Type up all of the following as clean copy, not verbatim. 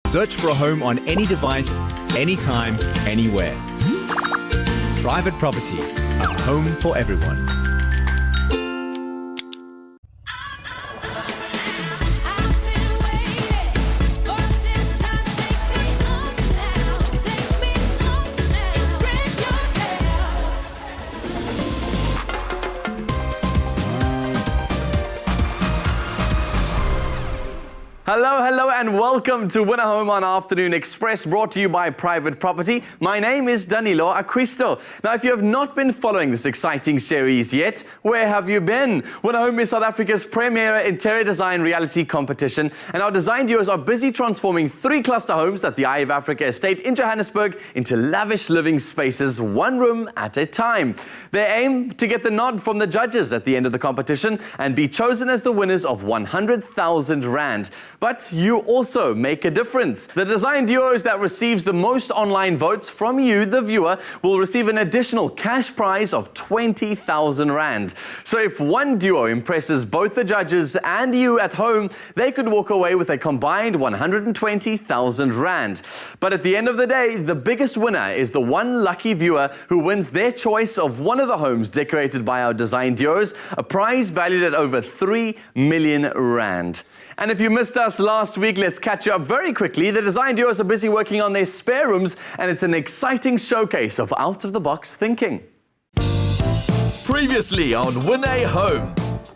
Search for a home on any device, anytime, anywhere. Private Property, a home for everyone. Hello and welcome to Winahome on Afternoon Express, brought to you by Private Property. My name is Danilo Acquisto. Now, if you have not been following this exciting series yet, where have you been? Winahome is South Africa's premier interior design reality competition, and our design duos are busy transforming 3 cluster homes at the Eye of Africa estate in Johannesburg into lavish living spaces, one room at a time. They aim to get the nod from the judges at the end of the competition and be chosen as the winners of 100,000 Rand. But you also make a difference. The design duos that receives the most online votes from you, the viewer, will receive an additional cash prize of 20,000 Rand. So if one duo impresses both the judges and you at home, they could walk away with a combined 120,000 Rand. But at the end of the day, the biggest winner is the one lucky viewer who wins their choice of one of the homes decorated by our design duos, a prize valued at over 3 million Rand. And if you missed us last week, let's catch you up very quickly. The design duos are busy working on their spare rooms, and it's an exciting showcase of out-of-the-box thinking. Previously on Winahome,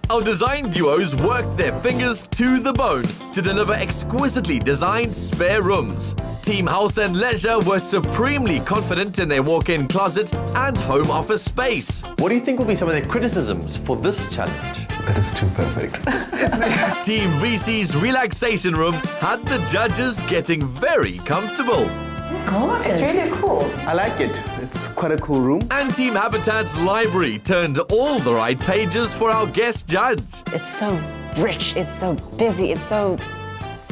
our design duos worked their fingers to the bone to deliver exquisitely designed spare rooms. Team House and Leisure were supremely confident in their walk-in closet and home office space. What do you think will be some of the criticisms for this challenge? That is too perfect. Team VC's relaxation room had the judges getting very comfortable. It's really cool. I like it. It's quite a cool room. And Team Habitat's library turned all the right pages for our guest judge. It's so rich, it's so busy, it's so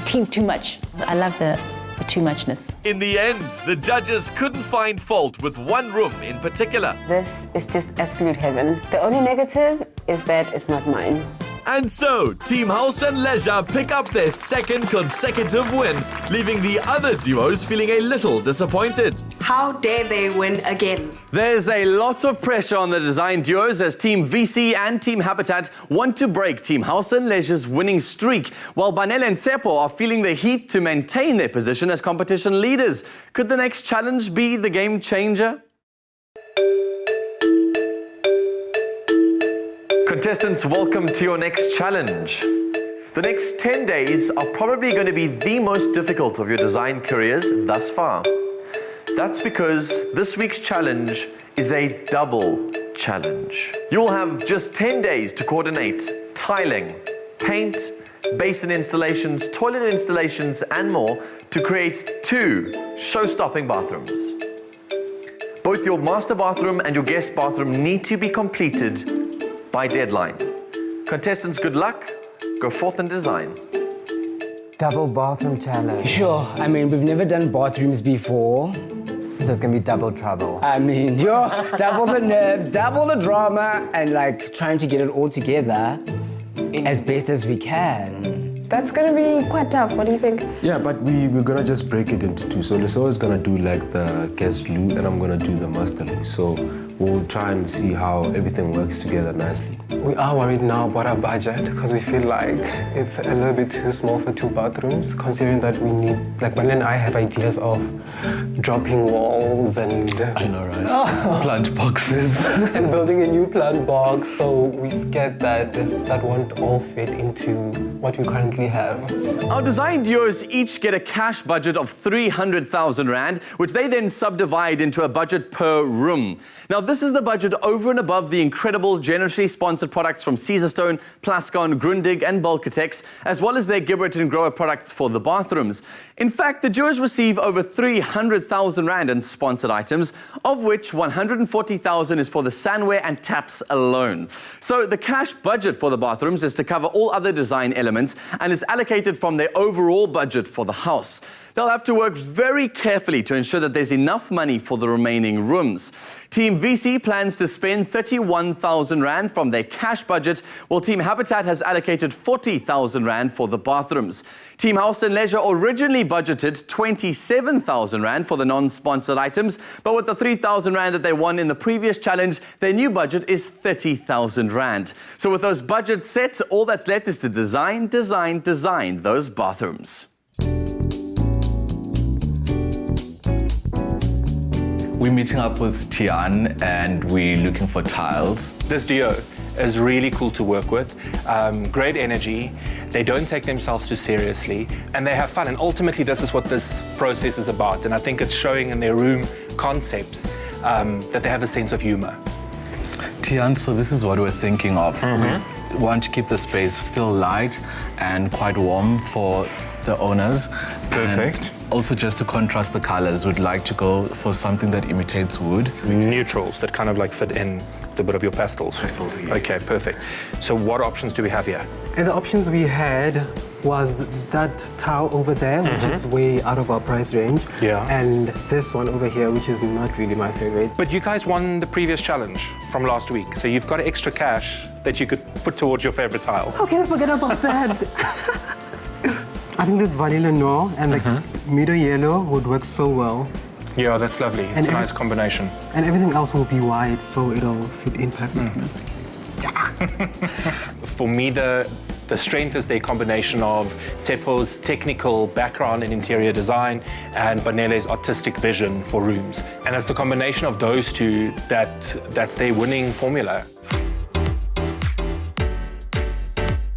too much. I love the too muchness. In the end, the judges couldn't find fault with one room in particular. This is just absolute heaven. The only negative is that it's not mine. And so, Team House and Leisure pick up their second consecutive win, leaving the other duos feeling a little disappointed. How dare they win again? There's a lot of pressure on the design duos as Team VC and Team Habitat want to break Team House and Leisure's winning streak, while Banel and Tsepo are feeling the heat to maintain their position as competition leaders. Could the next challenge be the game changer? Contestants, welcome to your next challenge. The next 10 days are probably going to be the most difficult of your design careers thus far. That's because this week's challenge is a double challenge. You'll have just 10 days to coordinate tiling, paint, basin installations, toilet installations, and more to create 2 show-stopping bathrooms. Both your master bathroom and your guest bathroom need to be completed by deadline. Contestants, good luck. Go forth and design. Double bathroom challenge. Sure, I mean, we've never done bathrooms before. So it's gonna be double trouble. I mean, double the nerves, double the drama, and like trying to get it all together as best as we can. That's gonna be quite tough. What do you think? Yeah, but we're gonna just break it into 2. So Lissa's is gonna do like the guest loo, and I'm gonna do the master loo. So we'll try and see how everything works together nicely. We are worried now about our budget because we feel like it's a little bit too small for 2 bathrooms, considering that we need, like Banel and I have ideas of dropping walls and... I know, right? Plant boxes. and building a new plant box, so we scared that that won't all fit into what we currently have. Our design duos each get a cash budget of 300,000 Rand, which they then subdivide into a budget per room. Now, this is the budget over and above the incredible generously sponsored products from Caesarstone, Plascon, Grundig and Bulkatex, as well as their Gibbert and Grower products for the bathrooms. In fact, the duos receive over 300,000 Rand in sponsored items, of which 140,000 is for the sandware and taps alone. So the cash budget for the bathrooms is to cover all other design elements and is allocated from their overall budget for the house. They'll have to work very carefully to ensure that there's enough money for the remaining rooms. Team VC plans to spend 31,000 Rand from their cash budget, while Team Habitat has allocated 40,000 Rand for the bathrooms. Team House and Leisure originally budgeted 27,000 Rand for the non-sponsored items, but with the 3,000 Rand that they won in the previous challenge, their new budget is 30,000 Rand. So with those budgets set, all that's left is to design those bathrooms. We're meeting up with Tian and we're looking for tiles. This duo is really cool to work with. Great energy. They don't take themselves too seriously and they have fun. And ultimately, this is what this process is about. And I think it's showing in their room concepts that they have a sense of humor. Tian, so this is what we're thinking of. We want to keep the space still light and quite warm for the owners. Perfect. And also, just to contrast the colors, we'd like to go for something that imitates wood. Neutrals that kind of like fit in the bit of your pastels. Pastels, yes. Okay, perfect. So what options do we have here? And the options we had was that tile over there, which is way out of our price range. Yeah. And this one over here, which is not really my favorite. But you guys won the previous challenge from last week, so you've got extra cash that you could put towards your favorite tile. How can I forget about that? I think this vanilla no and the middle yellow would work so well. Yeah, that's lovely. It's a nice combination. And everything else will be white, so it'll fit in perfectly. For me, the strength is their combination of Tsepo's technical background in interior design and Banele's artistic vision for rooms. And it's the combination of those two that's their winning formula.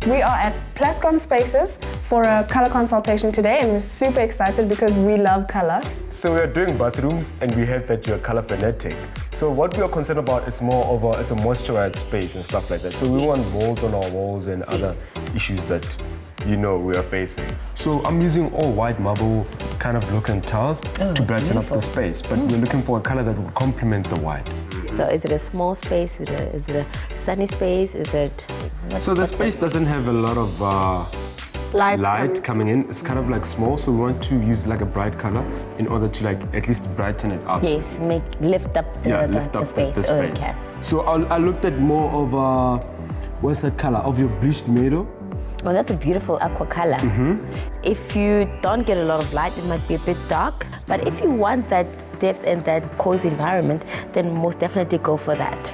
We are at Plascon Spaces for a color consultation today, and we're super excited because we love color. So we are doing bathrooms and we heard that you're color fanatic. So what we are concerned about is more of it's a moisturized space and stuff like that. So we want molds on our walls and other issues that we are facing. So I'm using all white marble kind of looking tiles to brighten up the space, but we're looking for a color that will complement the white. So is it a small space? Is it a sunny space? Is it... So the space doesn't have a lot of light coming in. It's kind of like small, so we want to use like a bright color in order to like at least brighten it up. Yes, lift up the space. The space. Okay. So I looked at more of what's that color of your bleached meadow? Well, that's a beautiful aqua color. If you don't get a lot of light, it might be a bit dark. But if you want that depth and that cozy environment, then most definitely go for that.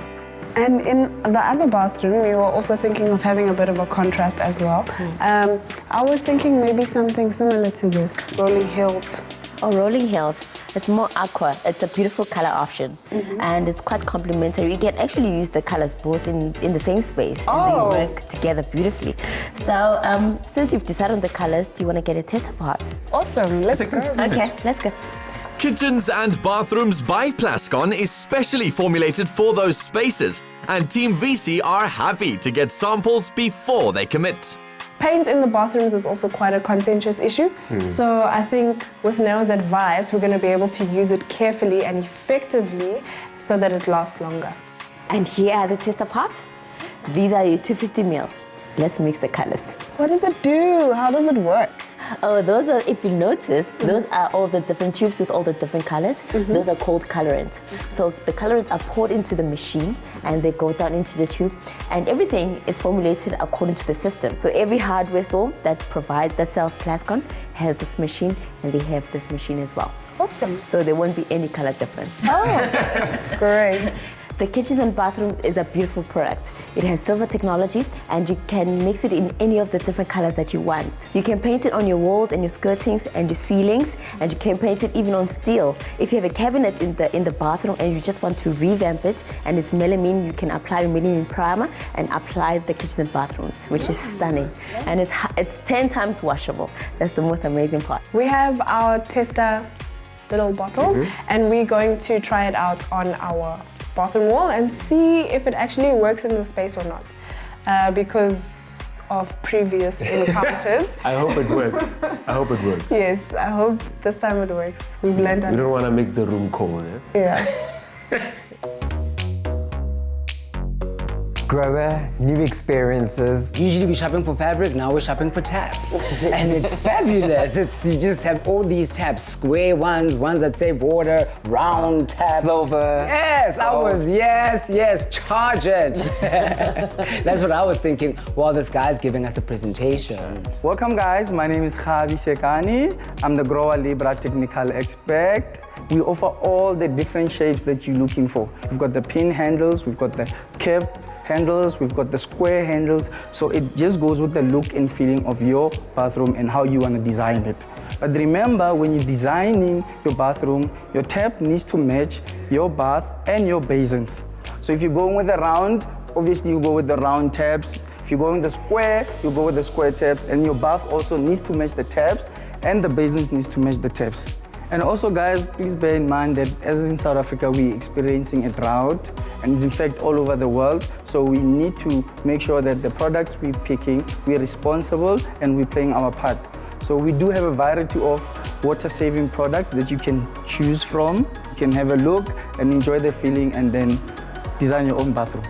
And in the other bathroom, we were also thinking of having a bit of a contrast as well. I was thinking maybe something similar to this, Rolling Hills. Oh, Rolling Hills. It's more aqua. It's a beautiful color option. And it's quite complementary. You can actually use the colors both in the same space. And they work together beautifully. So since you've decided on the colors, do you want to get a test apart? Awesome, let's go. Okay, let's go. Kitchens and Bathrooms by Plascon is specially formulated for those spaces, and Team VC are happy to get samples before they commit. Paint in the bathrooms is also quite a contentious issue. So I think with Neo's advice, we're going to be able to use it carefully and effectively so that it lasts longer. And here are the tester parts. These are your 250 mils. Let's mix the colors. What does it do? How does it work? Oh, those are, if you notice, those are all the different tubes with all the different colors. Those are called colorants. So the colorants are poured into the machine and they go down into the tube, and everything is formulated according to the system. So every hardware store that sells Plascon has this machine, and they have this machine as well. Awesome. So there won't be any color difference. Oh, great. The kitchen and bathroom is a beautiful product. It has silver technology, and you can mix it in any of the different colors that you want. You can paint it on your walls and your skirtings and your ceilings, and you can paint it even on steel. If you have a cabinet in the bathroom and you just want to revamp it and it's melamine, you can apply melamine primer and apply the kitchen and bathrooms, which is stunning. And it's 10 times washable. That's the most amazing part. We have our tester little bottles, and we're going to try it out on our bathroom wall and see if it actually works in the space or not, because of previous encounters. I hope it works. I hope it works. Yes, I hope this time it works. We've learned. We don't want to make the room cold, Yeah. Grower, new experiences. Usually we're shopping for fabric, now we're shopping for taps. And it's fabulous. You just have all these taps, square ones that save water, round taps. Silver. Yes, yes, charge it. That's what I was thinking while this guy's giving us a presentation. Welcome guys, my name is Javi Sekani. I'm the Grower Libra Technical Expert. We offer all the different shapes that you're looking for. We've got the pin handles, we've got the curved handles, we've got the square handles. So it just goes with the look and feeling of your bathroom and how you want to design it. But remember, when you're designing your bathroom, your tap needs to match your bath and your basins. So if you're going with the round, obviously you go with the round taps. If you're going with the square, you go with the square taps. And your bath also needs to match the taps and the basins needs to match the taps. And also guys, please bear in mind that as in South Africa, we're experiencing a drought and it's in fact all over the world. So we need to make sure that the products we're picking, we're responsible and we're playing our part. So we do have a variety of water-saving products that you can choose from. You can have a look and enjoy the feeling and then design your own bathroom.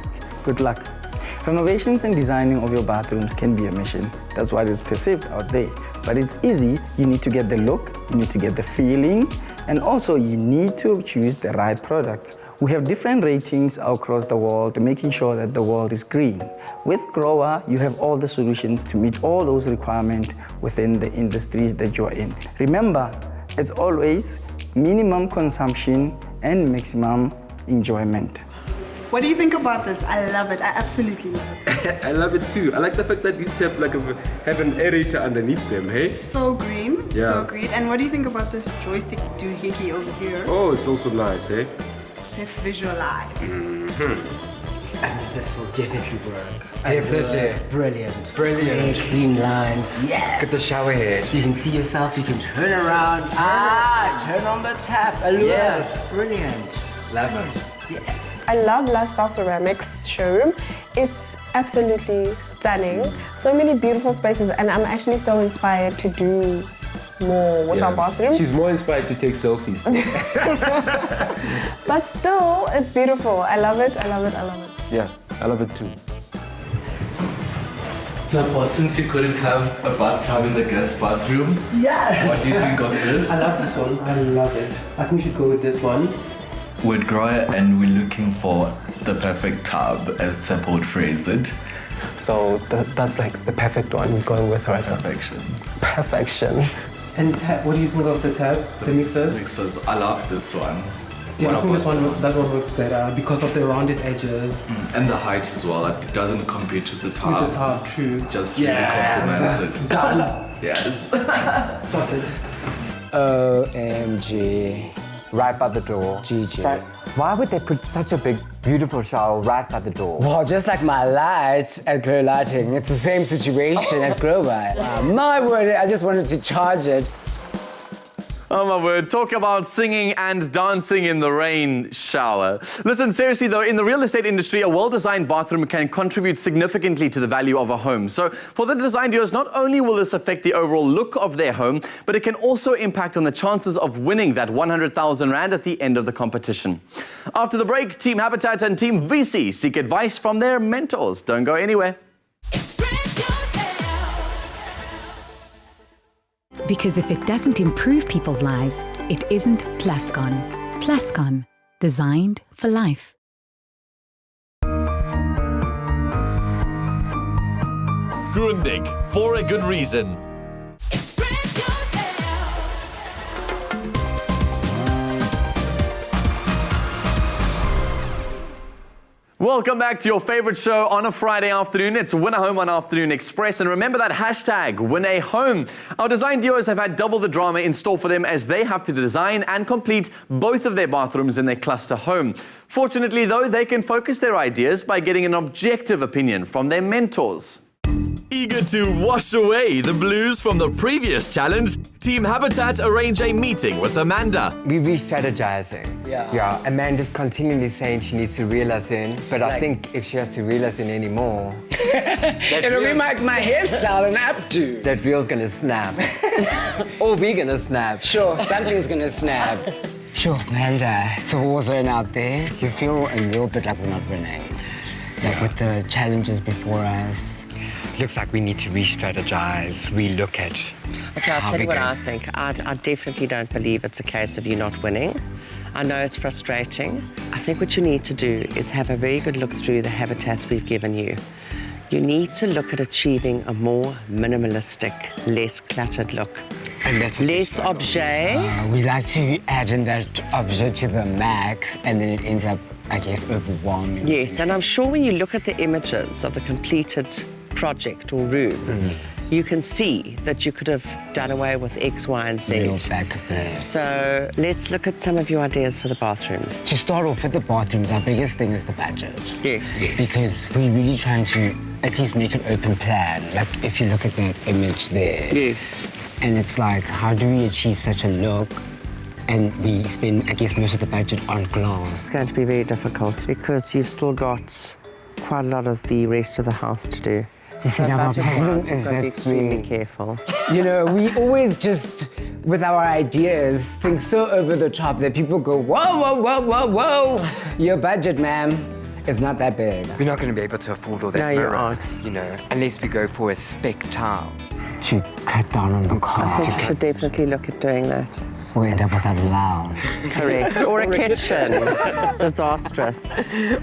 Good luck. Renovations and designing of your bathrooms can be a mission. That's what it's perceived out there. But it's easy. You need to get the look, you need to get the feeling, and also you need to choose the right product. We have different ratings across the world, making sure that the world is green. With Grower, you have all the solutions to meet all those requirements within the industries that you're in. Remember, it's always minimum consumption and maximum enjoyment. What do you think about this? I love it. I absolutely love it. I love it too. I like the fact that these taps have an aerator underneath them, hey? So green, Yeah. so green. And what do you think about this joystick doohickey over here? Oh, it's also nice, hey? Let's visualize. I mean, this will definitely work. Definitely. Brilliant. Brilliant. Square, clean lines. Yes. Look at the shower head. You can see yourself, you can turn around. Turn on the tap. Allure. Yes. Brilliant. Love it. Yes. I love Lifestyle Ceramics showroom. It's absolutely stunning. So many beautiful spaces and I'm actually so inspired to do more with our bathrooms. She's more inspired to take selfies. But still, it's beautiful. I love it, I love it, I love it. Yeah, I love it too. So, since you couldn't have a bathtub in the guest bathroom, Yes! what do you think of this? I love this one. I love it. I think we should go with this one. We're Grower and we're looking for the perfect tub, as Sepp would phrase it. So that's like the perfect one we're going with right now. Perfection. Perfection. And what do you think of the tab, the mixers? Mixers, I love this one. Yeah, I think that one works better because of the rounded edges. And the height as well, like, it doesn't compete with the tub. With the tub, true. Just really complements it. Done. Yes. Sorted. OMG. Right by the door. GG. Why would they put such a big, beautiful shower right by the door? Well, just like my light at Glow Lighting, it's the same situation at Grower. My word, I just wanted to charge it. Oh my word, talk about singing and dancing in the rain shower. Listen, seriously though, in the real estate industry, a well-designed bathroom can contribute significantly to the value of a home. So for the design duos, not only will this affect the overall look of their home, but it can also impact on the chances of winning that 100,000 Rand at the end of the competition. After the break, Team Habitat and Team VC seek advice from their mentors. Don't go anywhere. Because if it doesn't improve people's lives, it isn't Plascon. Plascon, designed for life. Grundig, for a good reason. Welcome back to your favorite show on a Friday afternoon. It's Winahome on Afternoon Express. And remember that hashtag, Winahome. Our design duos have had double the drama in store for them as they have to design and complete both of their bathrooms in their cluster home. Fortunately, though, they can focus their ideas by getting an objective opinion from their mentors. Eager to wash away the blues from the previous challenge, Team Habitat arrange a meeting with Amanda. We re-strategizing. Yeah, Amanda's continually saying she needs to reel us in, but I think if she has to reel us in anymore... It'll be like my hairstyle and updo. That reel's gonna snap. Or we're gonna snap. Sure, something's gonna snap. Sure, Amanda, it's a war zone out there. You feel a little bit like we're not winning. Like with the challenges before us, looks like we need to re-strategize, relook at. Okay, I'll how tell we you what go. I think. I definitely don't believe it's a case of you not winning. I know it's frustrating. I think what you need to do is have a very good look through the habitats we've given you. You need to look at achieving a more minimalistic, less cluttered look. And that's less objet. We like to add in that objet to the max, and then it ends up, I guess, overwhelming. Yes, and I'm sure when you look at the images of the completed project or room, you can see that you could have done away with X, Y, and Z. Real back there. So let's look at some of your ideas for the bathrooms. To start off with the bathrooms, our biggest thing is the budget. Yes. Because we're really trying to at least make an open plan. Like if you look at that image there. Yes. And it's like, how do we achieve such a look? And we spend, I guess, most of the budget on glass. It's going to be very difficult because you've still got quite a lot of the rest of the house to do. You see, now my problem You've is got to be that's extremely careful. You know, we always just, with our ideas, think so over the top that people go, whoa, whoa, whoa, whoa, whoa. Your budget, ma'am, is not that big. We're not going to be able to afford all that No, you mirror, aren't. you know, unless we go for a spec tile. To cut down on the cost. I think you should definitely look at doing that. We end up with a lounge. Correct. Or a kitchen. Disastrous.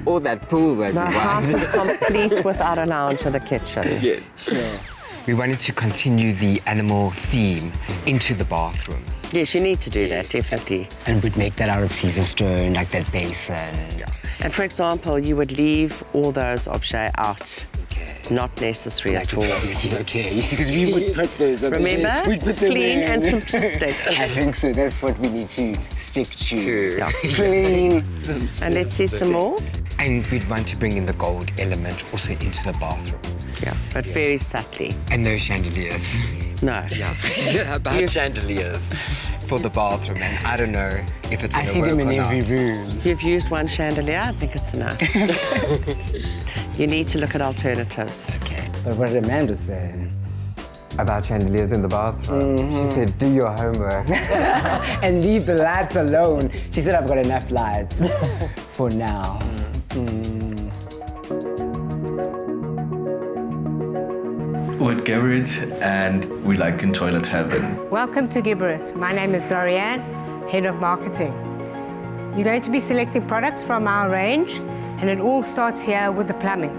Or that pool that The house is complete without a lounge and a kitchen. Yeah, sure. We wanted to continue the animal theme into the bathrooms. Yes, you need to do that, definitely. And we'd make that out of Caesar stone, like that basin. And for example, you would leave all those objets out. Not necessary at all. Okay, because we would put those up. Remember? We'd put them Clean in. and simplistic. I think so. That's what we need to stick to. Yeah. Clean. And let's see some more. And we'd want to bring in the gold element also into the bathroom. Yeah, but very subtly. And no chandeliers. No. Yeah, about chandeliers for the bathroom. And I don't know if it's I going to see work them in or every not. room. You've used one chandelier, I think it's enough. You need to look at alternatives. Okay. But what did Amanda say? About chandeliers in the bathroom. She said, do your homework. And leave the lights alone. She said, I've got enough lights for now. We're at Garrett and we like in toilet heaven. Welcome to Gibberit. My name is Dorianne, Head of Marketing. You're going to be selecting products from our range, and it all starts here with the plumbing.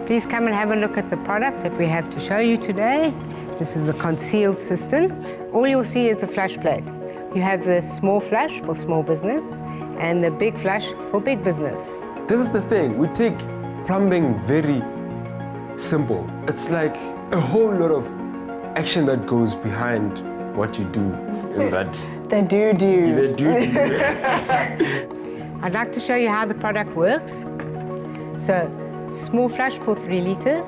Please come and have a look at the product that we have to show you today. This is a concealed cistern. All you'll see is the flush plate. You have the small flush for small business and the big flush for big business. This is the thing, we take plumbing very simple. It's like a whole lot of action that goes behind what you do in that. They do. They do. I'd like to show you how the product works. So, small flush for 3 liters.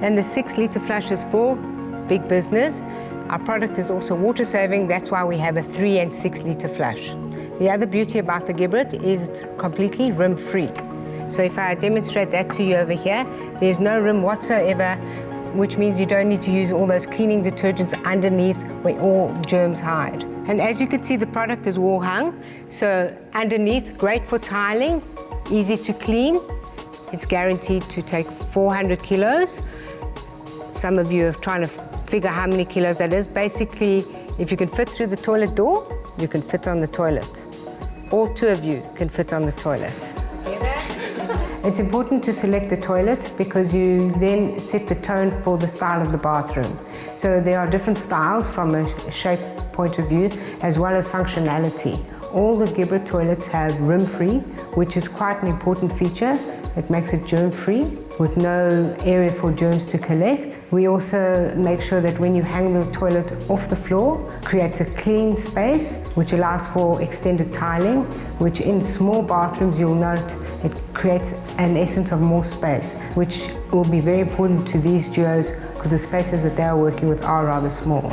And the 6-liter flush is for big business. Our product is also water saving, that's why we have a 3 and 6-liter flush. The other beauty about the Gibberit is it's completely rim-free. So if I demonstrate that to you over here, there's no rim whatsoever, which means you don't need to use all those cleaning detergents underneath where all germs hide. And as you can see, the product is wall hung. So underneath, great for tiling, easy to clean. It's guaranteed to take 400 kilos. Some of you are trying to figure how many kilos that is. Basically, if you can fit through the toilet door, you can fit on the toilet. All 2 of you can fit on the toilet. It's important to select the toilet because you then set the tone for the style of the bathroom. So there are different styles from a shape point of view as well as functionality. All the Gibberit toilets have rim-free, which is quite an important feature. It makes it germ-free with no area for germs to collect. We also make sure that when you hang the toilet off the floor, creates a clean space, which allows for extended tiling, which in small bathrooms you'll note it creates an essence of more space, which will be very important to these duos because the spaces that they are working with are rather small.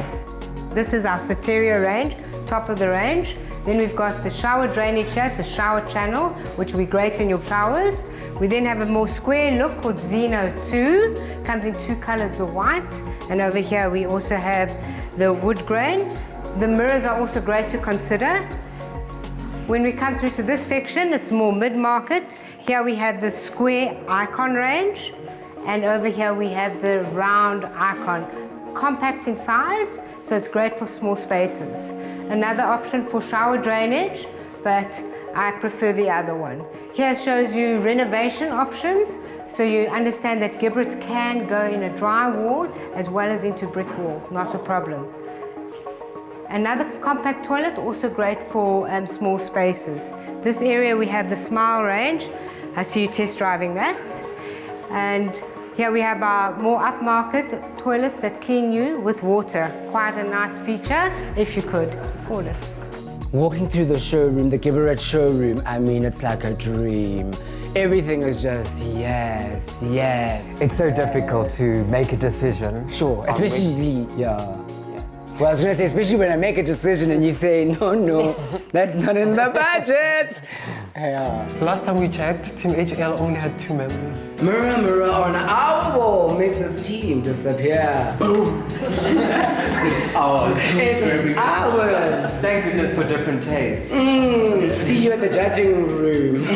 This is our Soteria range, top of the range. Then we've got the shower drainage here, it's a shower channel, which will be great in your showers. We then have a more square look called Zeno 2, comes in 2 colors, the white, and over here we also have the wood grain. The mirrors are also great to consider. When we come through to this section, it's more mid-market. Here we have the square icon range, and over here we have the round icon. Compact in size, so it's great for small spaces. Another option for shower drainage, but I prefer the other one. Here shows you renovation options, so you understand that giblets can go in a dry wall as well as into brick wall, not a problem. Another compact toilet, also great for small spaces. This area we have the Smile range. I see you test driving that. And here we have our more upmarket toilets that clean you with water. Quite a nice feature, if you could afford it. Walking through the showroom, the Gibberit showroom, I mean, it's like a dream. Everything is just yes, yes. It's so difficult to make a decision. Sure, especially, yeah. Well, I was gonna say, especially when I make a decision and you say, no, that's not in the budget. Yeah. Last time we checked, Team HL only had 2 members. Mirror, mirror on our wall, make this team disappear. Boom. It's ours. It's ours. Thank goodness for different tastes. See you at the judging room.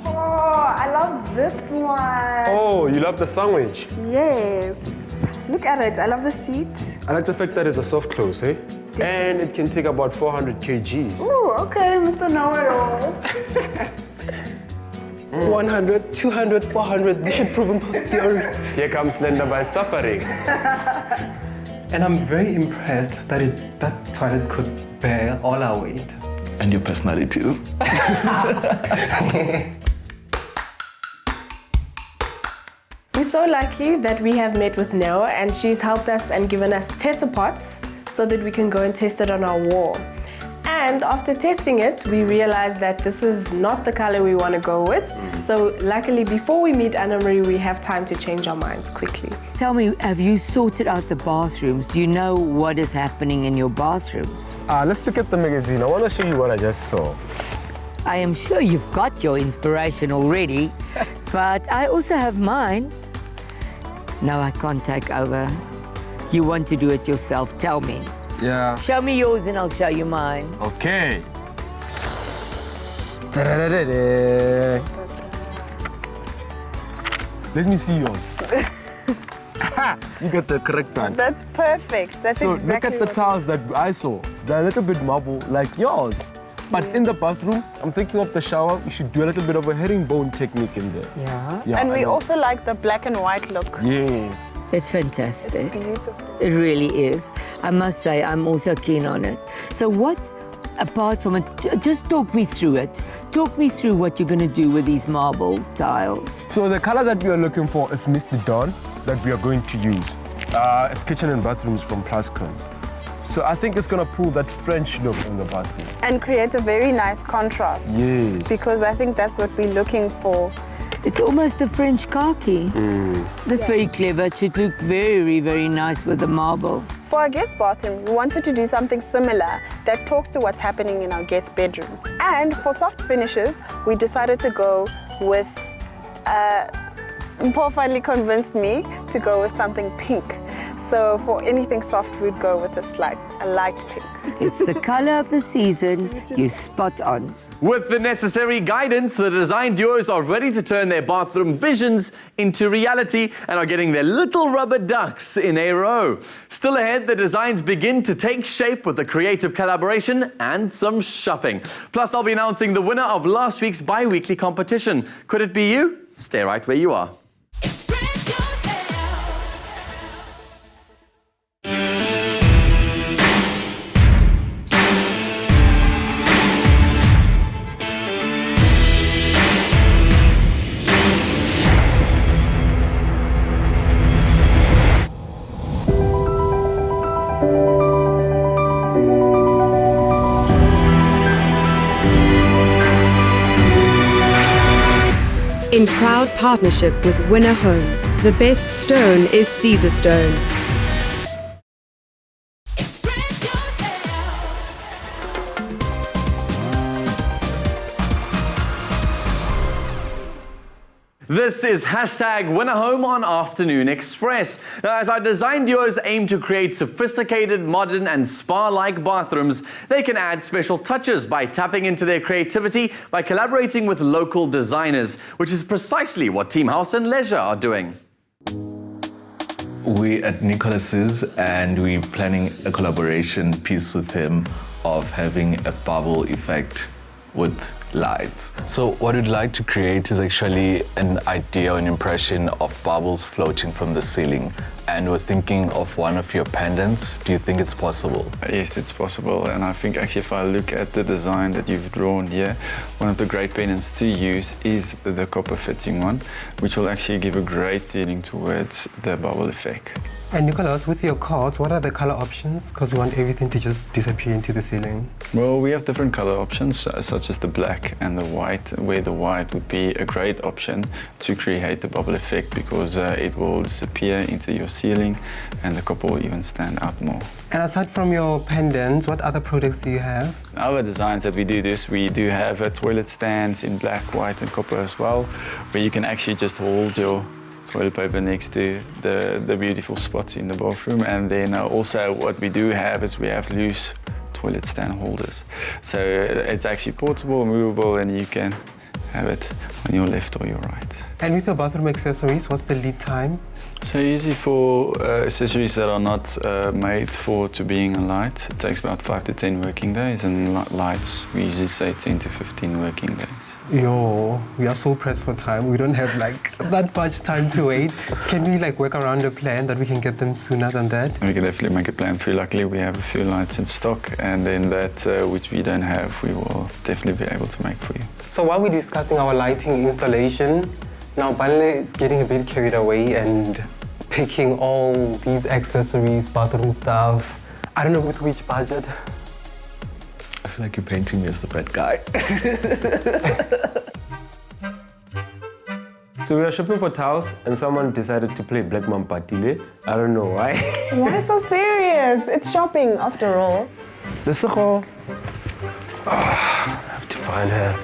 Oh, I love this one. Oh, you love the sandwich? Yes. Look at it. I love the seat. I like the fact that it's a soft close, eh? And it can take about 400 kgs. Ooh, okay, Mr. Know-it-all. 100, 200, 400. This should prove posterior. Here comes Linda by suffering. And I'm very impressed that that toilet could bear all our weight. And your personalities. We're so lucky that we have met with Neo, and she's helped us and given us tester pots so that we can go and test it on our wall. And after testing it, we realized that this is not the color we want to go with. So luckily, before we meet Anna Marie, we have time to change our minds quickly. Tell me, have you sorted out the bathrooms? Do you know what is happening in your bathrooms? Let's look at the magazine. I want to show you what I just saw. I am sure you've got your inspiration already, but I also have mine. No, I can't take over. You want to do it yourself, tell me. Yeah. Show me yours and I'll show you mine. Okay. Let me see yours. You got the correct one. That's perfect. That's so exactly look at the tiles that I saw. They're a little bit marble like yours. But in the bathroom, I'm thinking of the shower, you should do a little bit of a herringbone technique in there. Yeah. And we also like the black and white look. Yes. It's fantastic. It's beautiful. It really is. I must say, I'm also keen on it. So what, apart from it, just talk me through it. Talk me through what you're going to do with these marble tiles. So the color that we are looking for is Misty Dawn that we are going to use. It's kitchen and bathrooms from Plascon. So I think it's going to pull that French look in the bathroom. And create a very nice contrast. Yes. Because I think that's what we're looking for. It's almost a French khaki. That's very clever. It should look very, very nice with the marble. For our guest bathroom, we wanted to do something similar that talks to what's happening in our guest bedroom. And for soft finishes, we decided to go with, Paul finally convinced me to go with something pink. So for anything soft, we'd go with a light pink. It's the color of the season. You're spot on. With the necessary guidance, the design duos are ready to turn their bathroom visions into reality and are getting their little rubber ducks in a row. Still ahead, the designs begin to take shape with a creative collaboration and some shopping. Plus, I'll be announcing the winner of last week's bi-weekly competition. Could it be you? Stay right where you are. In proud partnership with Winahome, the best stone is Caesar stone. This is hashtag Winahome on Afternoon Express. Now, as our design duos aim to create sophisticated, modern and spa-like bathrooms, they can add special touches by tapping into their creativity by collaborating with local designers, which is precisely what Team House and Leisure are doing. We're at Nicholas's and we're planning a collaboration piece with him of having a bubble effect with lights. So what we'd like to create is actually an idea or an impression of bubbles floating from the ceiling. And we're thinking of one of your pendants. Do you think it's possible? Yes, it's possible. And I think actually if I look at the design that you've drawn here, one of the great pendants to use is the copper fitting one, which will actually give a great feeling towards the bubble effect. And Nicholas, with your cards, what are the color options? Because we want everything to just disappear into the ceiling. Well, we have different color options, such as the black and the white, where the white would be a great option to create the bubble effect because it will disappear into your ceiling and the copper will even stand out more. And aside from your pendants, what other products do you have? Our designs that we do have toilet stands in black, white and copper as well, where you can actually just hold your toilet paper next to the beautiful spots in the bathroom. And then also what we do have is we have loose toilet stand holders. So it's actually portable, movable, and you can have it on your left or your right. And with your bathroom accessories, what's the lead time? So usually for accessories that are not made to being a light, it takes about 5 to 10 working days, and lights we usually say 10 to 15 working days. Yo, we are so pressed for time. We don't have like that much time to wait. Can we like work around a plan that we can get them sooner than that? We can definitely make a plan for you. Luckily, we have a few lights in stock, and then that which we don't have, we will definitely be able to make for you. So while we're discussing our lighting installation, now Banle is getting a bit carried away and picking all these accessories, bathroom stuff. I don't know with which budget. I feel like you're painting me as the bad guy. So we are shopping for towels and someone decided to play Black Mampatile. I don't know why. Why so serious? It's shopping after all. This is all. I have to find her.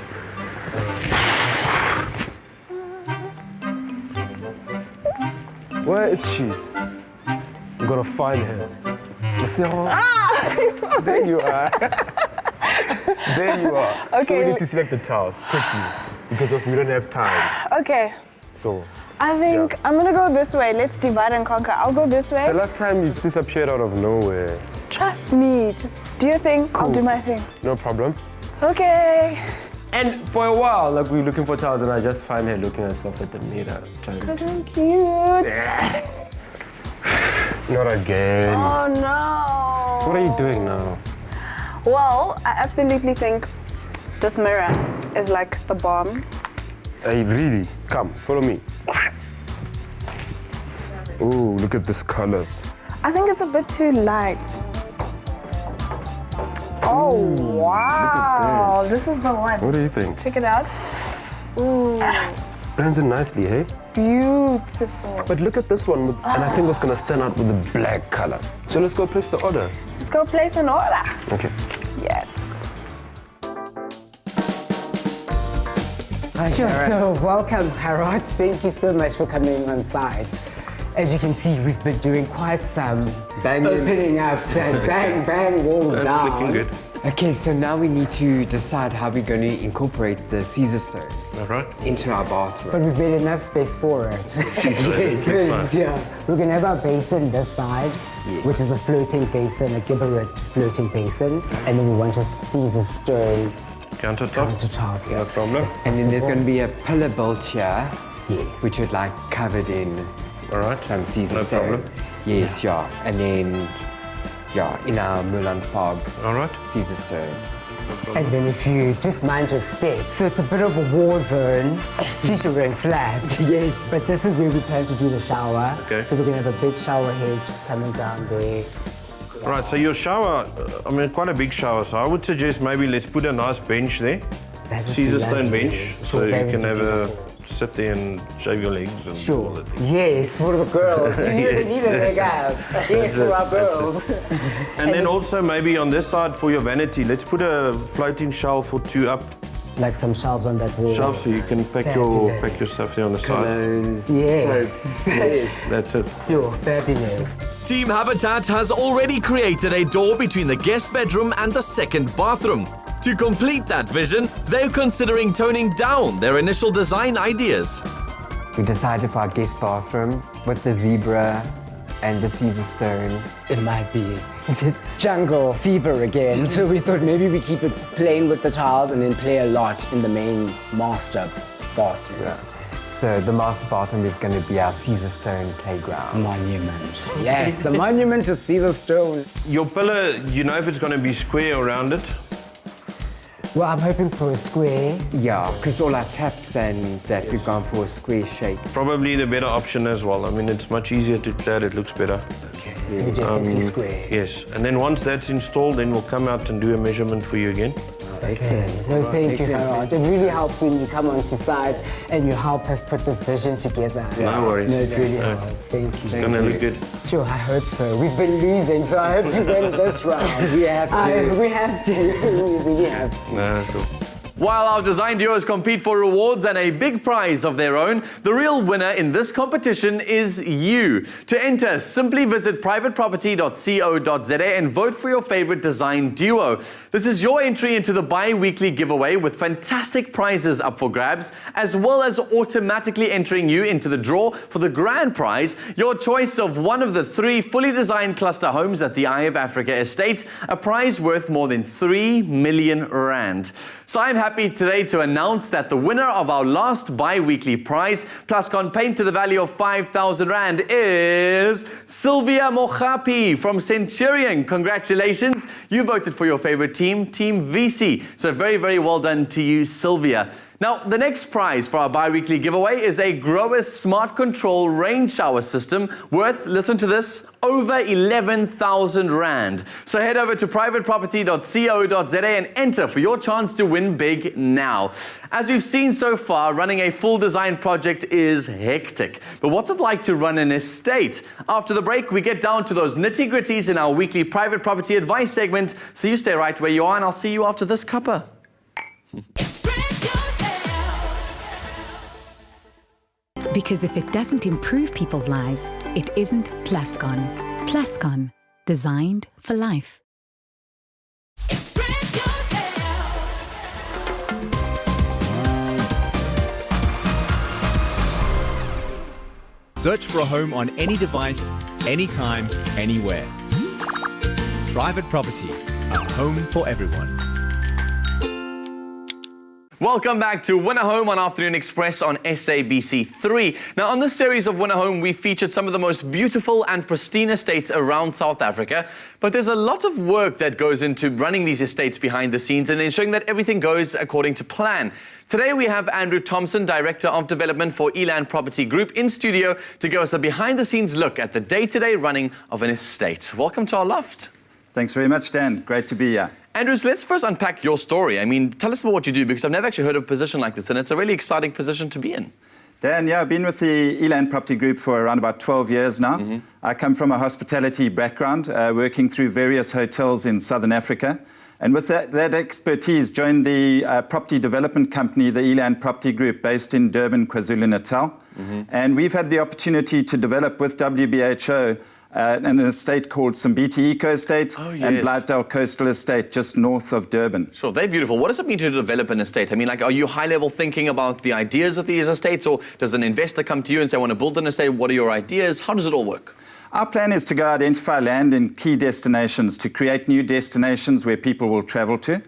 Where is she? I'm gonna find her. There you are. There you are. Okay. So we need to select the towels quickly because we don't have time. Okay. So. I think I'm gonna go this way. Let's divide and conquer. I'll go this way. The last time you disappeared out of nowhere. Trust me. Just do your thing. Cool. I'll do my thing. No problem. Okay. And for a while, like we were looking for towels, and I just find her looking at herself at the mirror. Because I'm cute. Yeah. Not again. Oh no. What are you doing now? Well, I absolutely think this mirror is like the bomb. Hey, really? Come, follow me. Oh, look at these colors. I think it's a bit too light. Oh, wow. This is the one. What do you think? Check it out. Ooh. Blends in nicely, hey? Beautiful. But look at this one, and I think it's gonna stand out with the black color. So let's go place the order. Let's go place an order. Okay. Yes. Hi, so welcome, Harrod. Thank you so much for coming on site. As you can see, we've been doing quite some opening up and bang walls down. That's looking good. Okay, so now we need to decide how we're going to incorporate the Caesar stone into our bathroom. But we've made enough space for it. Yeah. We're gonna have our basin this side, which is a floating basin, a gibberit floating basin, and then we want a Caesar stone countertop. No problem. And then there's going to be a pillar built here, which would like covered in some Caesar stone. Problem. Yes, yeah. And then, in our Mulan fog, Caesar stone. And then if you just mind your step, so it's a bit of a war zone. Feet are going flat. Yes, but this is where we plan to do the shower. Okay. So we're gonna have a big shower head coming down there. Right, so your shower, I mean, quite a big shower, so I would suggest maybe let's put a nice bench there. Caesar stone bench, so you can have a sit there and shave your legs and all that. Yes, for the girls. You really need a leg out. Yes, for our girls. And then also maybe on this side for your vanity, let's put a floating shelf or two up like some shelves on that wall. Shelves, so you can pack your stuff there on the Clothes, side. yes. That's it. Sure, fabulous. Team Habitat has already created a door between the guest bedroom and the second bathroom. To complete that vision, they're considering toning down their initial design ideas. We decided for our guest bathroom with the zebra and the Caesar stone. It might be jungle fever again, so we thought maybe we keep it plain with the tiles and then play a lot in the main master bathroom. Yeah. So the master bathroom is going to be our Caesar stone playground. Monument. Yes, the monument to Caesar stone. Your pillar, you know if it's going to be square or rounded? Well, I'm hoping for a square. Yeah, because all our taps and that we've gone for a square shape. Probably the better option as well. I mean, it's much easier to clear, it looks better. Okay, so definitely square. Yes, and then once that's installed, then we'll come out and do a measurement for you again. Excellent. No, thank you, Harold. It really helps when you come onto site and you help us put this vision together. No worries. No, it really helps. Thank you. It's going to look good. Sure, I hope so. We've been losing, so I hope to win this round. We have to. We have to. We really have to. No, cool. While our design duos compete for rewards and a big prize of their own, the real winner in this competition is you. To enter, simply visit privateproperty.co.za and vote for your favorite design duo. This is your entry into the bi-weekly giveaway with fantastic prizes up for grabs, as well as automatically entering you into the draw for the grand prize, your choice of one of the 3 fully designed cluster homes at the Eye of Africa estate, a prize worth more than 3 million rand. So I'm happy today to announce that the winner of our last bi-weekly prize, Plascon paint to the value of 5,000 rand, is Sylvia Mochapi from Centurion. Congratulations. You voted for your favorite team, Team VC. So very, very well done to you, Sylvia. Now, the next prize for our bi-weekly giveaway is a Growers Smart Control rain shower system worth, listen to this, over 11,000 rand. So head over to privateproperty.co.za and enter for your chance to win big now. As we've seen so far, running a full design project is hectic. But what's it like to run an estate? After the break, we get down to those nitty-gritties in our weekly private property advice segment. So you stay right where you are and I'll see you after this cuppa. Because if it doesn't improve people's lives, it isn't Plascon. Plascon, designed for life. Search for a home on any device, anytime, anywhere. Private Property, a home for everyone. Welcome back to Winahome on Afternoon Express on SABC3. Now, on this series of Winahome, we featured some of the most beautiful and pristine estates around South Africa. But there's a lot of work that goes into running these estates behind the scenes and ensuring that everything goes according to plan. Today, we have Andrew Thompson, Director of Development for Eland Property Group, in studio to give us a behind-the-scenes look at the day-to-day running of an estate. Welcome to our loft. Thanks very much, Dan. Great to be here. Andrews, let's first unpack your story. I mean, tell us about what you do, because I've never actually heard of a position like this, and it's a really exciting position to be in. Dan, yeah, I've been with the Eland Property Group for around about 12 years now. I come from a hospitality background, working through various hotels in Southern Africa. And with that expertise, joined the property development company, the Eland Property Group, based in Durban, KwaZulu-Natal. And we've had the opportunity to develop with WBHO an estate called Simbiti Eco Estate and Blythedale Coastal Estate just north of Durban. Sure, they're beautiful. What does it mean to develop an estate? I mean, like, are you high-level thinking about the ideas of these estates, or does an investor come to you and say, I want to build an estate? What are your ideas? How does it all work? Our plan is to go identify land in key destinations, to create new destinations where people will travel to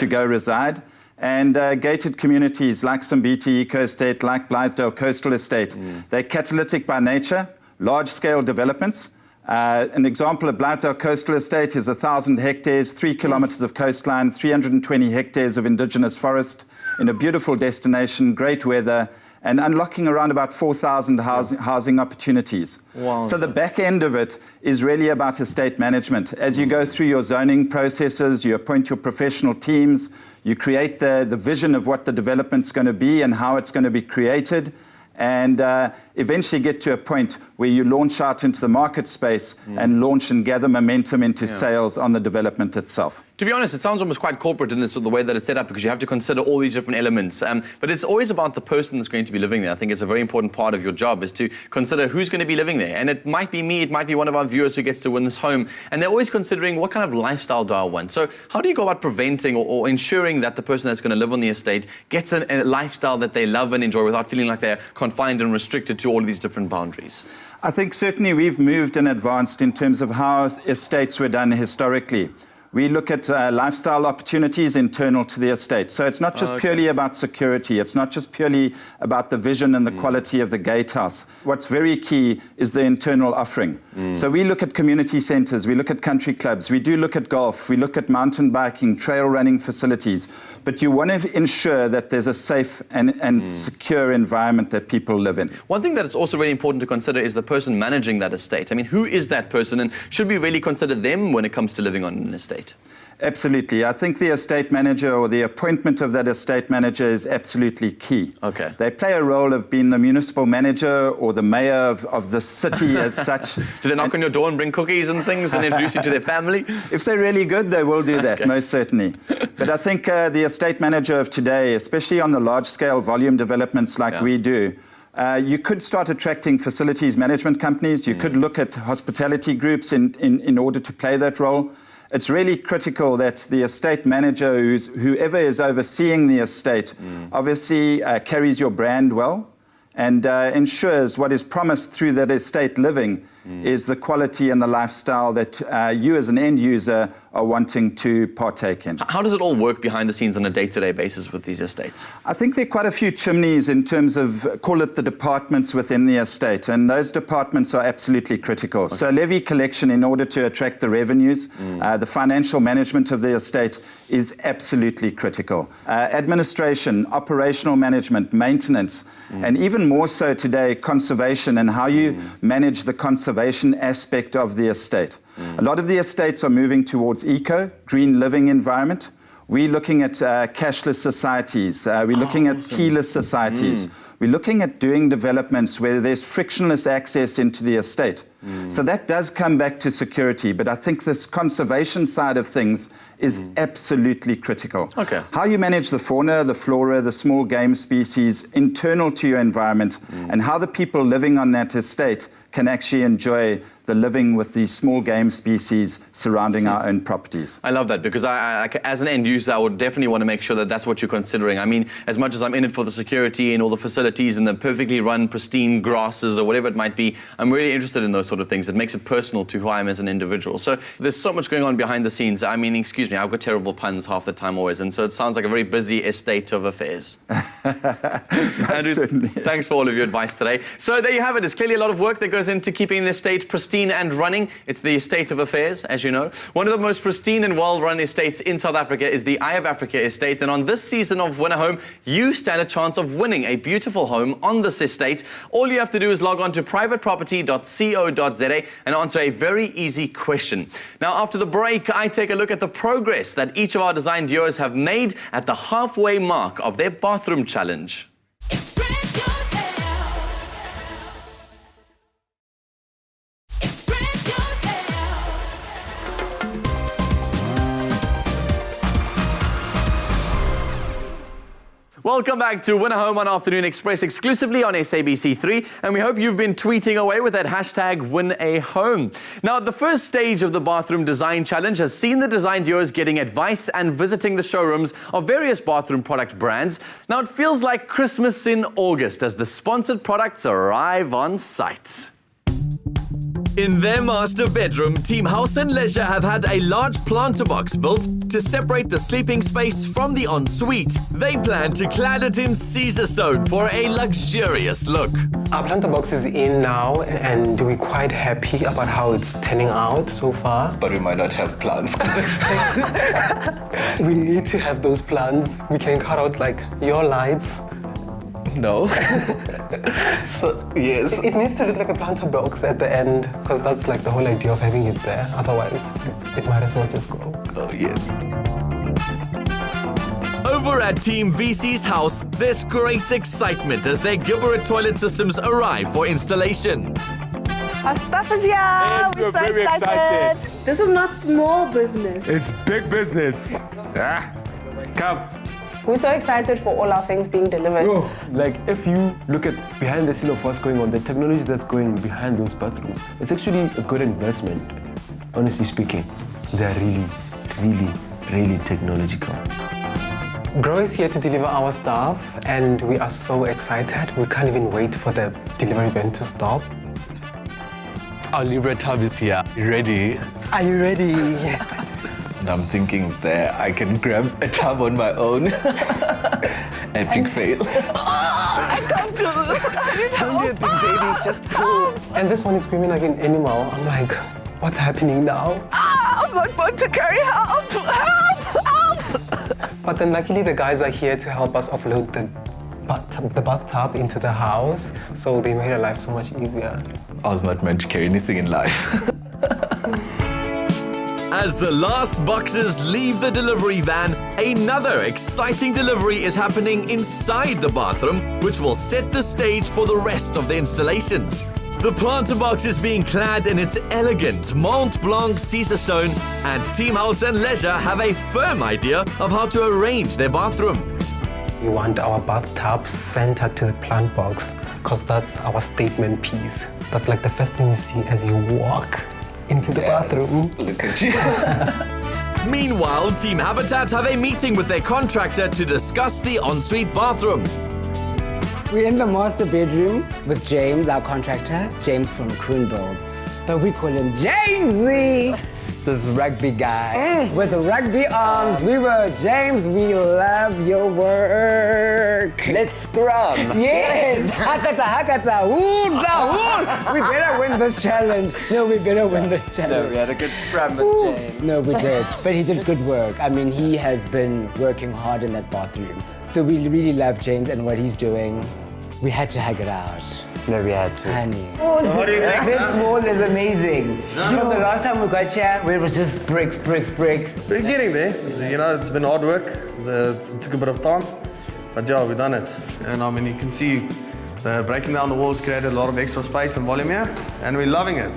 go reside. And gated communities like Simbiti Eco Estate, like Blythedale Coastal Estate, they're catalytic by nature, large-scale developments. An example of Blythedale Coastal Estate is 1,000 hectares, 3 kilometers of coastline, 320 hectares of indigenous forest in a beautiful destination, great weather, and unlocking around about 4,000 housing opportunities. Wow. So the back end of it is really about estate management. As you go through your zoning processes, you appoint your professional teams, you create the vision of what the development's going to be and how it's going to be created, and eventually get to a point where you launch out into the market space and launch and gather momentum into sales on the development itself. To be honest, it sounds almost quite corporate in this, the way that it's set up, because you have to consider all these different elements. But it's always about the person that's going to be living there. I think it's a very important part of your job is to consider who's going to be living there. And it might be me, it might be one of our viewers who gets to win this home. And they're always considering, what kind of lifestyle do I want? So how do you go about preventing or ensuring that the person that's going to live on the estate gets a lifestyle that they love and enjoy without feeling like they're confined and restricted to all of these different boundaries? I think certainly we've moved and advanced in terms of how estates were done historically. We look at lifestyle opportunities internal to the estate. So it's not just purely about security. It's not just purely about the vision and the quality of the gatehouse. What's very key is the internal offering. So we look at community centres, we look at country clubs, we do look at golf, we look at mountain biking, trail running facilities. But you want to ensure that there's a safe and secure environment that people live in. One thing that is also really important to consider is the person managing that estate. I mean, who is that person, and should we really consider them when it comes to living on an estate? Absolutely. I think the estate manager or the appointment of that estate manager is absolutely key. Okay. They play a role of being the municipal manager or the mayor of the city as such. Do they knock on your door and bring cookies and things and introduce you to their family? If they're really good, they will do that, most certainly. But I think the estate manager of today, especially on the large-scale volume developments like we do, you could start attracting facilities management companies. You could look at hospitality groups in order to play that role. It's really critical that the estate manager, whoever is overseeing the estate, obviously carries your brand well and ensures what is promised through that estate living is the quality and the lifestyle that you as an end user are wanting to partake in. How does it all work behind the scenes on a day-to-day basis with these estates? I think there are quite a few chimneys in terms of, call it the departments within the estate, and those departments are absolutely critical. Okay. So levy collection in order to attract the revenues, the financial management of the estate is absolutely critical. Administration, operational management, maintenance, and even more so today, conservation and how you manage the conservation aspect of the estate. A lot of the estates are moving towards eco, green living environment. We're looking at cashless societies. We're looking at keyless societies. We're looking at doing developments where there's frictionless access into the estate. So that does come back to security, but I think this conservation side of things is absolutely critical. Okay. How you manage the fauna, the flora, the small game species internal to your environment, and how the people living on that estate can actually enjoy the living with these small game species surrounding our own properties. I love that, because I, as an end user, I would definitely want to make sure that that's what you're considering. I mean, as much as I'm in it for the security and all the facilities and the perfectly run, pristine grasses or whatever it might be, I'm really interested in those sort of things. It makes it personal to who I am as an individual. So there's so much going on behind the scenes. I mean, excuse me, I've got terrible puns half the time always, and so it sounds like a very busy estate of affairs. Andrew, thanks for all of your advice today. So there you have it. It's clearly a lot of work that goes into keeping the estate pristine and running. It's the estate of affairs, as you know. One of the most pristine and well-run estates in South Africa is the Eye of Africa estate. And on this season of Winahome, you stand a chance of winning a beautiful home on this estate. All you have to do is log on to privateproperty.co.za and answer a very easy question. Now, after the break, I take a look at the progress that each of our design duos have made at the halfway mark of their bathroom challenge. Welcome back to Winahome on Afternoon Express, exclusively on SABC3, and we hope you've been tweeting away with that hashtag #WinAHome. Now, the first stage of the Bathroom Design Challenge has seen the design duos getting advice and visiting the showrooms of various bathroom product brands. Now, it feels like Christmas in August as the sponsored products arrive on site. In their master bedroom, Team House and Leisure have had a large planter box built to separate the sleeping space from the ensuite. They plan to clad it in Caesar stone for a luxurious look. Our planter box is in now, and we're quite happy about how it's turning out so far. But we might not have plans. We need to have those plans. We can cut out like your lights. No. So, yes. It needs to look like a planter box at the end, because that's like the whole idea of having it there. Otherwise, it might as well just go. Oh, yes. Over at Team VC's house, there's great excitement as their Gibberit toilet systems arrive for installation. Our stuff is here! We're so excited! This is not small business. It's big business. Ah, come. We're so excited for all our things being delivered. Bro, like if you look at behind the scene of what's going on, the technology that's going behind those bathrooms, it's actually a good investment, honestly speaking. They're really technological. Grow is here to deliver our stuff, and we are so excited. We can't even wait for the delivery van to stop. Our Libra tub is here. You ready? Are you ready? And I'm thinking there, I can grab a tub on my own. Epic fail. I can't do this. Don't be a big baby, just go. And this one is screaming like an animal. I'm like, what's happening now? I'm not going to carry help! But then luckily the guys are here to help us offload the bathtub into the house, so they made our life so much easier. I was not meant to carry anything in life. As the last boxes leave the delivery van, another exciting delivery is happening inside the bathroom, which will set the stage for the rest of the installations. The planter box is being clad in its elegant Mont Blanc Caesar stone, and Team House and Leisure have a firm idea of how to arrange their bathroom. We want our bathtub centered to the plant box, because that's our statement piece. That's like the first thing you see as you walk into the bathroom. Look at you. Meanwhile, Team Habitat have a meeting with their contractor to discuss the ensuite bathroom. We're in the master bedroom with James, our contractor, James from Kroonbuild. But we call him Jamesy, this rugby guy with the rugby arms. We were, James, we love your work. Let's scrum. Yes, hakata, hoorah. We better win this challenge. No, we better win this challenge. No, we had a good scrum with James. No, we did. But he did good work. I mean, he has been working hard in that bathroom. So we really love James and what he's doing. We had to hug it out. No, we had to. Honey. So what do you think? This wall is amazing. You know, the last time we got here, where it was just bricks. We're getting there. You know, it's been hard work. It took a bit of time. But yeah, we've done it. And I mean, you can see breaking down the walls created a lot of extra space and volume here. And we're loving it.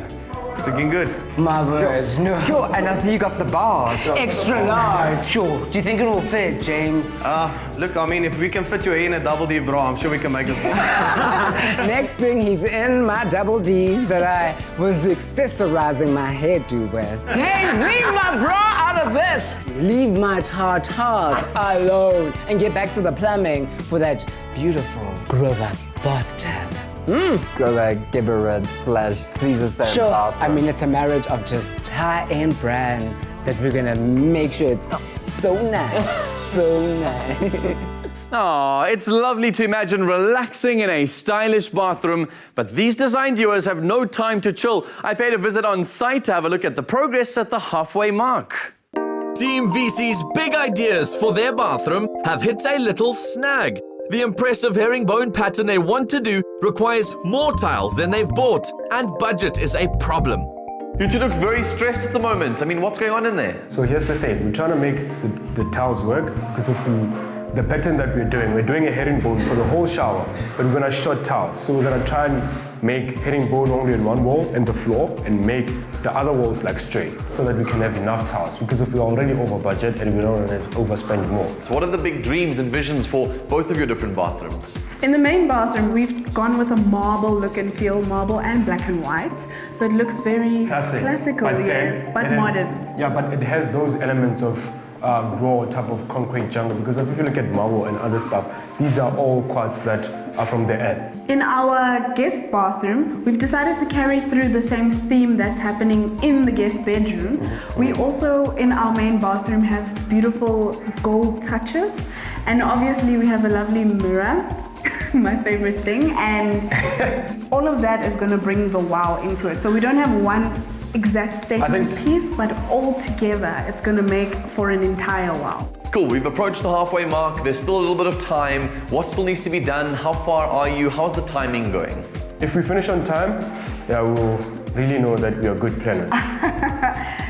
It's looking good. My word, no. Sure, and I see you got the bars. Extra large. Sure. Do you think it will fit, James? Look, I mean, if we can fit your hair in a double D bra, I'm sure we can make it work. Next thing, he's in my double Ds that I was accessorizing my hairdo with. James, leave my bra out of this. Leave my tartars alone and get back to the plumbing for that beautiful Grover bathtub. Grover Gibbered / Caesar stone. Sure. Bathroom. I mean, it's a marriage of just high-end brands that we're gonna make sure it's so nice, so nice. Aw, it's lovely to imagine relaxing in a stylish bathroom, but these design duos have no time to chill. I paid a visit on site to have a look at the progress at the halfway mark. Team VC's big ideas for their bathroom have hit a little snag. The impressive herringbone pattern they want to do requires more tiles than they've bought, and budget is a problem. You two look very stressed at the moment. I mean, what's going on in there? So here's the thing, we're trying to make the tiles work because of the pattern that we're doing a herringbone for the whole shower, but we're gonna short tiles. So we're gonna try and make herringbone only on one wall and the floor and make the other walls like straight so that we can have enough tiles, because if we're already over budget and we don't want to overspend more. So what are the big dreams and visions for both of your different bathrooms? In the main bathroom, we've gone with a marble look and feel, marble and black and white. So it looks very classical, yes, but modern. Yeah, but it has those elements of raw type of concrete jungle, because if you look at marble and other stuff, these are all quartz that are from the earth. In our guest bathroom, we've decided to carry through the same theme that's happening in the guest bedroom. We also, in our main bathroom, have beautiful gold touches, and obviously we have a lovely mirror, my favorite thing, and all of that is going to bring the wow into it. So we don't have one exact statement piece, but all together it's going to make for an entire wow. Cool, we've approached the halfway mark. There's still a little bit of time. What still needs to be done? How far are you? How's the timing going? If we finish on time, yeah, we'll really know that we are good planners.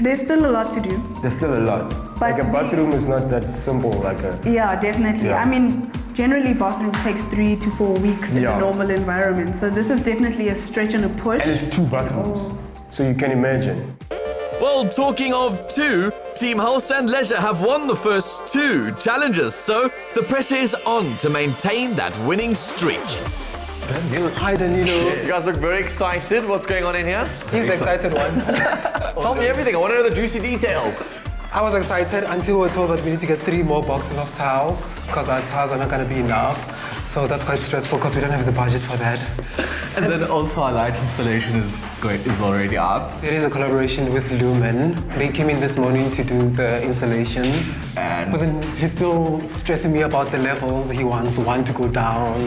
There's still a lot to do. There's still a lot. But like a bathroom is not that simple like a... Yeah, definitely. Yeah. I mean, generally bathroom takes 3 to 4 weeks in a normal environment. So this is definitely a stretch and a push. And it's 2 bathrooms. So you can imagine. Well, talking of two, Team House and Leisure have won the first two challenges, so the pressure is on to maintain that winning streak. Hi, Danilo. You guys look very excited. What's going on in here? He's the excited one. Tell me everything. I want to know the juicy details. I was excited until we were told that we need to get 3 more boxes of towels because our towels are not going to be enough. So that's quite stressful because we don't have the budget for that. And then also our light installation is already up. There is a collaboration with Lumen. They came in this morning to do the installation. But then he's still stressing me about the levels. He wants one to go down.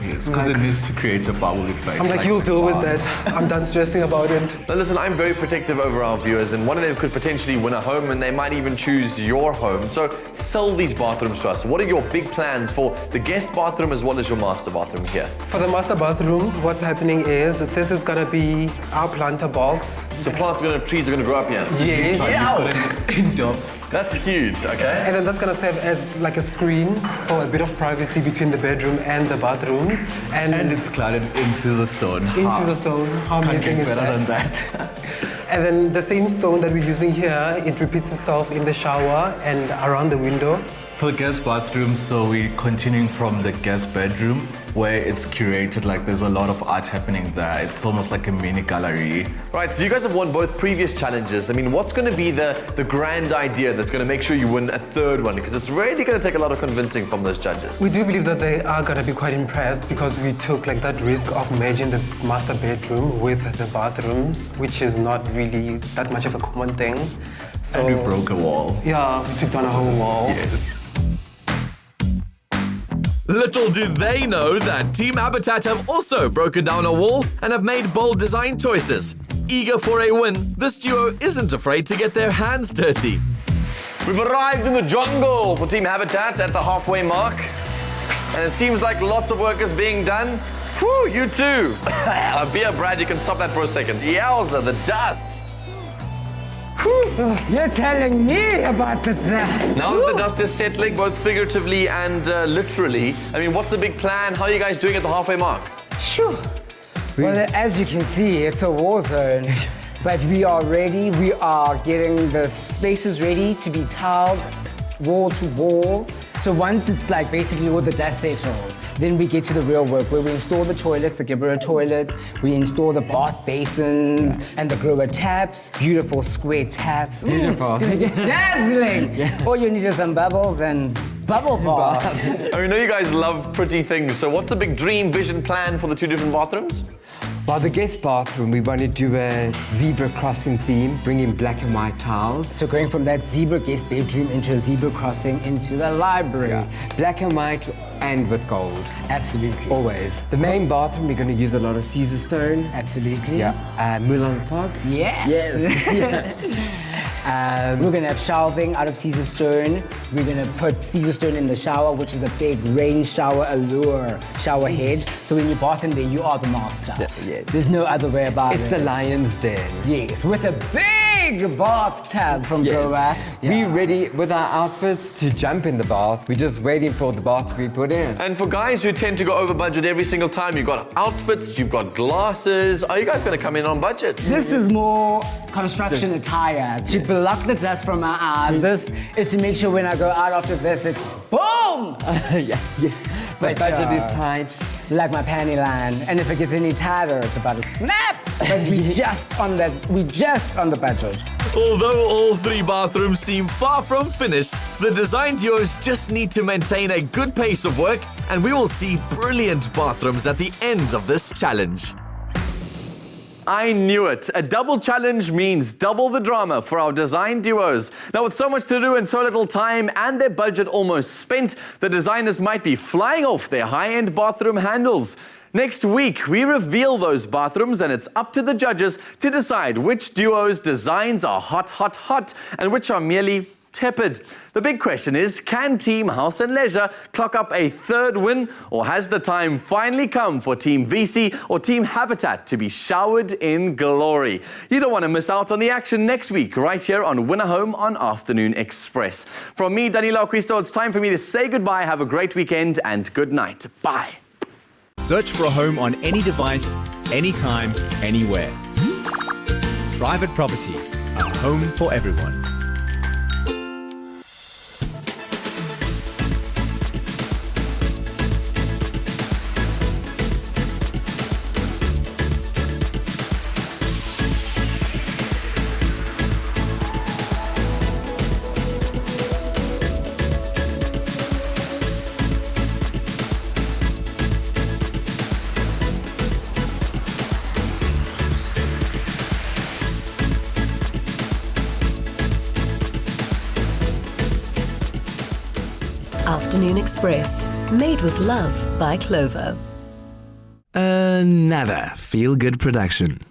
Yes, because it needs to create a bubble effect. I'm like, you'll deal with that. I'm done stressing about it. Now listen, I'm very protective over our viewers, and one of them could potentially win a home, and they might even choose your home. So sell these bathrooms to us. What are your big plans for the guest bathroom as well as your master bathroom here? For the master bathroom, what's happening is that this is going to be our planter box. So trees are going to grow up here? Yes. Yeah. That's huge, okay. And then that's going to serve as like a screen for a bit of privacy between the bedroom and the bathroom. And it's cladded in scissor stone. Scissor stone. How Can't amazing get is better that? than that. And then the same stone that we're using here, it repeats itself in the shower and around the window. For the guest bathroom, so we're continuing from the guest bedroom where it's curated, like there's a lot of art happening there. It's almost like a mini gallery. Right, so you guys have won both previous challenges. I mean, what's going to be the grand idea that's going to make sure you win a third one? Because it's really going to take a lot of convincing from those judges. We do believe that they are going to be quite impressed because we took like that risk of merging the master bedroom with the bathrooms, which is not really that much of a common thing. So, and we broke a wall. Yeah, we took down a whole wall. Yes. Little do they know that Team Habitat have also broken down a wall and have made bold design choices. Eager for a win, this duo isn't afraid to get their hands dirty. We've arrived in the jungle for Team Habitat at the halfway mark. And it seems like lots of work is being done. Whew, you too. Beer, Brad, you can stop that for a second. Yowza, the dust. You're telling me about the dust. Now that the dust is settling, both figuratively and literally, I mean, what's the big plan? How are you guys doing at the halfway mark? Sure. Well, as you can see, it's a war zone. But we are ready. We are getting the spaces ready to be tiled wall to wall. So once it's like basically all the dust settles, then we get to the real work where we install the toilets, the Gibberer toilets, we install the bath basins and the grower taps, beautiful square taps. Beautiful. It's gonna get dazzling. Yeah. All you need is some bubbles and bubble bath. I know you guys love pretty things, so what's the big dream vision plan for the 2 different bathrooms? Well, the guest bathroom, we want to do a zebra crossing theme, bring in black and white tiles. So going from that zebra guest bedroom into a zebra crossing into the library. Yeah. Black and white and with gold. Absolutely. Always. The main bathroom, we're going to use a lot of Caesar stone. Absolutely. Yeah. Mulan fog. Yes. We're going to have shelving out of Caesar stone. We're going to put Caesar stone in the shower, which is a big rain shower allure shower head. So when you bath in there, you are the master. Yeah. There's no other way about it. It's the lion's den. Yes, with a big bathtub from Grower. Yeah. We're ready with our outfits to jump in the bath. We're just waiting for the bath to be put in. And for guys who tend to go over budget every single time, you've got outfits, you've got glasses. Are you guys going to come in on budget? This is more construction attire to block the dust from our eyes. This is to make sure when I go out after this, it's boom! Yeah. But budget is tight. Like my panty line. And if it gets any tighter, it's about to snap! But we just on the budget. Although all 3 bathrooms seem far from finished, the design duos just need to maintain a good pace of work, and we will see brilliant bathrooms at the end of this challenge. I knew it. A double challenge means double the drama for our design duos. Now, with so much to do and so little time and their budget almost spent, the designers might be flying off their high-end bathroom handles. Next week, we reveal those bathrooms, and it's up to the judges to decide which duos' designs are hot, hot, hot, and which are merely tepid. The big question is, can Team House and Leisure clock up a 3rd win, or has the time finally come for Team VC or Team Habitat to be showered in glory? You don't want to miss out on the action next week, right here on Winahome on Afternoon Express. From me, Danilo Cristo, it's time for me to say goodbye. Have a great weekend and good night. Bye. Search for a home on any device, anytime, anywhere. Private Property, a home for everyone. Afternoon Express, made with love by Clover. Another feel-good production.